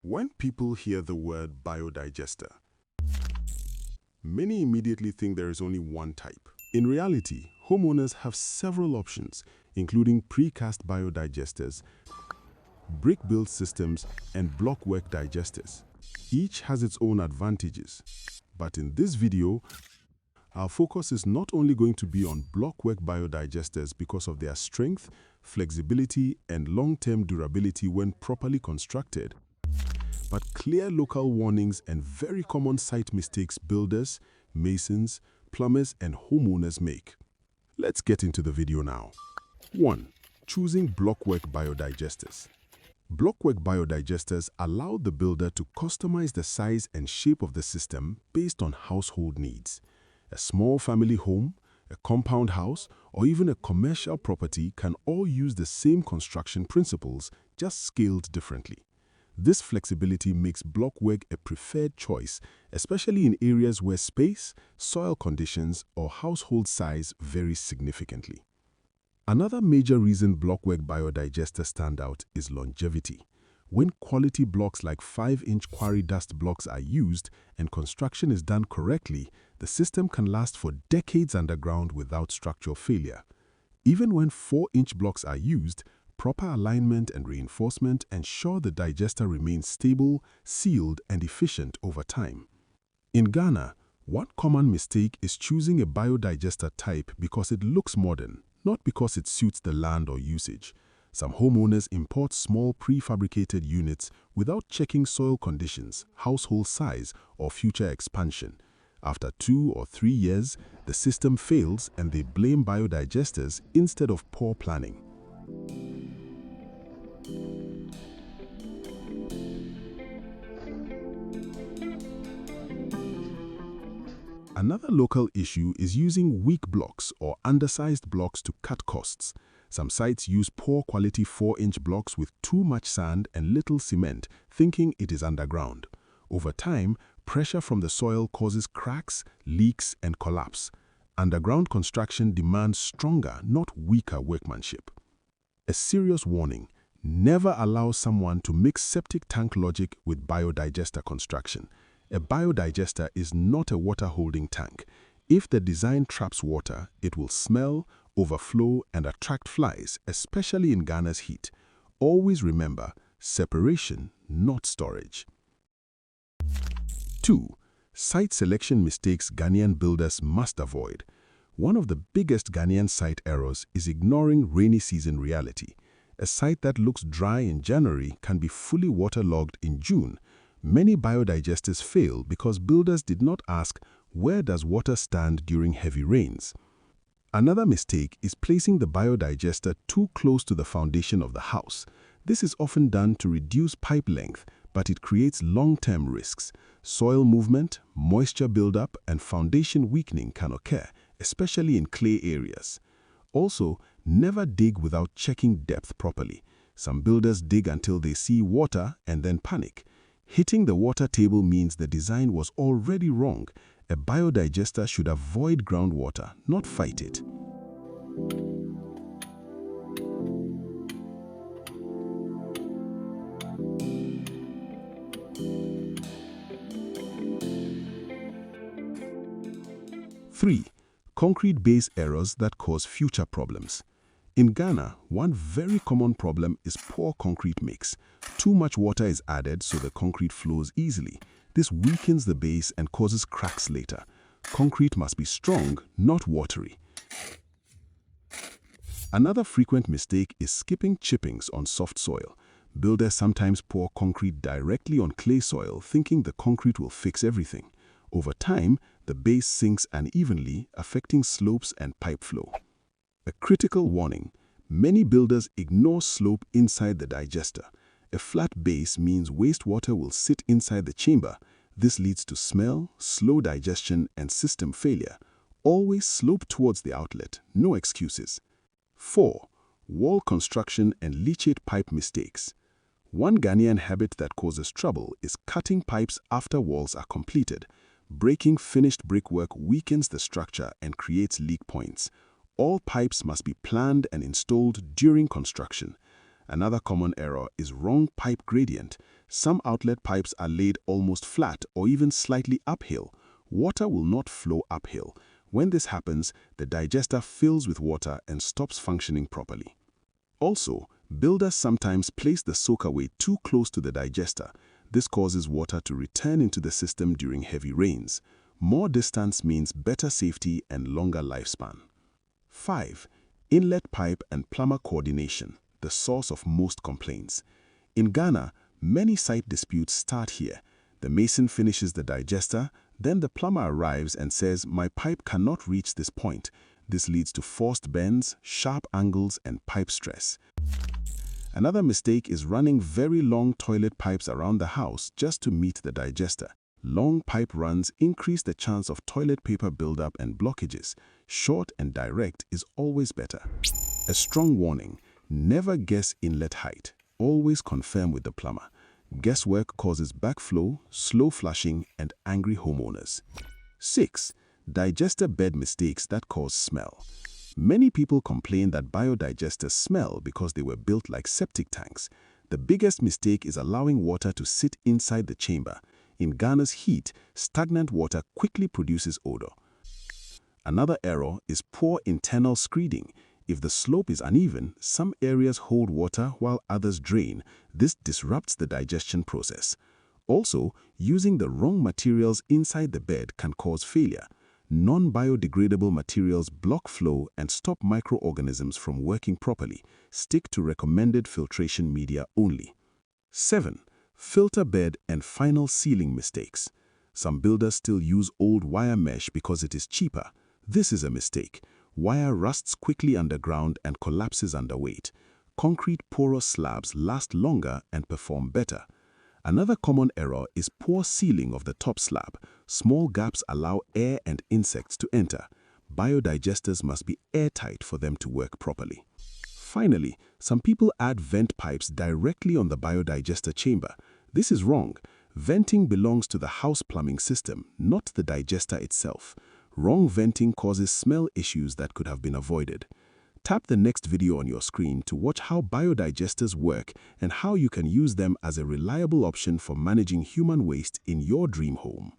When people hear the word biodigester, many immediately think there is only one type. In reality, homeowners have several options, including precast biodigesters, brick-built systems, and blockwork digesters. Each has its own advantages. But in this video, our focus is not only going to be on blockwork biodigesters because of their strength, flexibility, and long-term durability when properly constructed, but clear local warnings and very common site mistakes builders, masons, plumbers, and homeowners make. Let's get into the video now. 1. Choosing blockwork biodigesters. Blockwork biodigesters allow the builder to customize the size and shape of the system based on household needs. A small family home, a compound house, or even a commercial property can all use the same construction principles, just scaled differently. This flexibility makes blockwork a preferred choice, especially in areas where space, soil conditions, or household size vary significantly. Another major reason blockwork biodigesters stand out is longevity. When quality blocks like 5-inch quarry dust blocks are used and construction is done correctly, the system can last for decades underground without structural failure. Even when 4-inch blocks are used, proper alignment and reinforcement ensure the digester remains stable, sealed, and efficient over time. In Ghana, one common mistake is choosing a biodigester type because it looks modern, not because it suits the land or usage. Some homeowners import small prefabricated units without checking soil conditions, household size, or future expansion. After 2 or 3 years, the system fails and they blame biodigesters instead of poor planning. Another local issue is using weak blocks or undersized blocks to cut costs. Some sites use poor quality 4-inch blocks with too much sand and little cement, thinking it is underground. Over time, pressure from the soil causes cracks, leaks, and collapse. Underground construction demands stronger, not weaker workmanship. A serious warning: never allow someone to mix septic tank logic with biodigester construction. A biodigester is not a water-holding tank. If the design traps water, it will smell, overflow, and attract flies, especially in Ghana's heat. Always remember, separation, not storage. 2. Site selection mistakes Ghanaian builders must avoid. One of the biggest Ghanaian site errors is ignoring rainy season reality. A site that looks dry in January can be fully waterlogged in June. Many biodigesters fail because builders did not ask, where does water stand during heavy rains? Another mistake is placing the biodigester too close to the foundation of the house. This is often done to reduce pipe length, but it creates long-term risks. Soil movement, moisture buildup, and foundation weakening can occur, especially in clay areas. Also, never dig without checking depth properly. Some builders dig until they see water and then panic. Hitting the water table means the design was already wrong. A biodigester should avoid groundwater, not fight it. Three, concrete base errors that cause future problems. In Ghana, one very common problem is poor concrete mix. Too much water is added so the concrete flows easily. This weakens the base and causes cracks later. Concrete must be strong, not watery. Another frequent mistake is skipping chippings on soft soil. Builders sometimes pour concrete directly on clay soil, thinking the concrete will fix everything. Over time, the base sinks unevenly, affecting slopes and pipe flow. A critical warning: many builders ignore slope inside the digester. A flat base means wastewater will sit inside the chamber. This leads to smell, slow digestion, and system failure. Always slope towards the outlet, no excuses. 4. Wall construction and leachate pipe mistakes. One Ghanaian habit that causes trouble is cutting pipes after walls are completed. Breaking finished brickwork weakens the structure and creates leak points. All pipes must be planned and installed during construction. Another common error is wrong pipe gradient. Some outlet pipes are laid almost flat or even slightly uphill. Water will not flow uphill. When this happens, the digester fills with water and stops functioning properly. Also, builders sometimes place the soakaway too close to the digester. This causes water to return into the system during heavy rains. More distance means better safety and longer lifespan. 5. Inlet pipe and plumber coordination, the source of most complaints. In Ghana, many site disputes start here. The mason finishes the digester, then the plumber arrives and says, "My pipe cannot reach this point." This leads to forced bends, sharp angles, and pipe stress. Another mistake is running very long toilet pipes around the house just to meet the digester. Long pipe runs increase the chance of toilet paper buildup and blockages. Short and direct is always better. A strong warning: never guess inlet height. Always confirm with the plumber. Guesswork causes backflow, slow flushing, and angry homeowners. 6. Digester bed mistakes that cause smell. Many people complain that biodigesters smell because they were built like septic tanks. The biggest mistake is allowing water to sit inside the chamber. In Ghana's heat, stagnant water quickly produces odor. Another error is poor internal screeding. If the slope is uneven, some areas hold water while others drain. This disrupts the digestion process. Also, using the wrong materials inside the bed can cause failure. Non-biodegradable materials block flow and stop microorganisms from working properly. Stick to recommended filtration media only. 7. Filter bed and final sealing mistakes. Some builders still use old wire mesh because it is cheaper. This is a mistake. Wire rusts quickly underground and collapses under weight. Concrete porous slabs last longer and perform better. Another common error is poor sealing of the top slab. Small gaps allow air and insects to enter. Biodigesters must be airtight for them to work properly. Finally, some people add vent pipes directly on the biodigester chamber. This is wrong. Venting belongs to the house plumbing system, not the digester itself. Wrong venting causes smell issues that could have been avoided. Tap the next video on your screen to watch how biodigesters work and how you can use them as a reliable option for managing human waste in your dream home.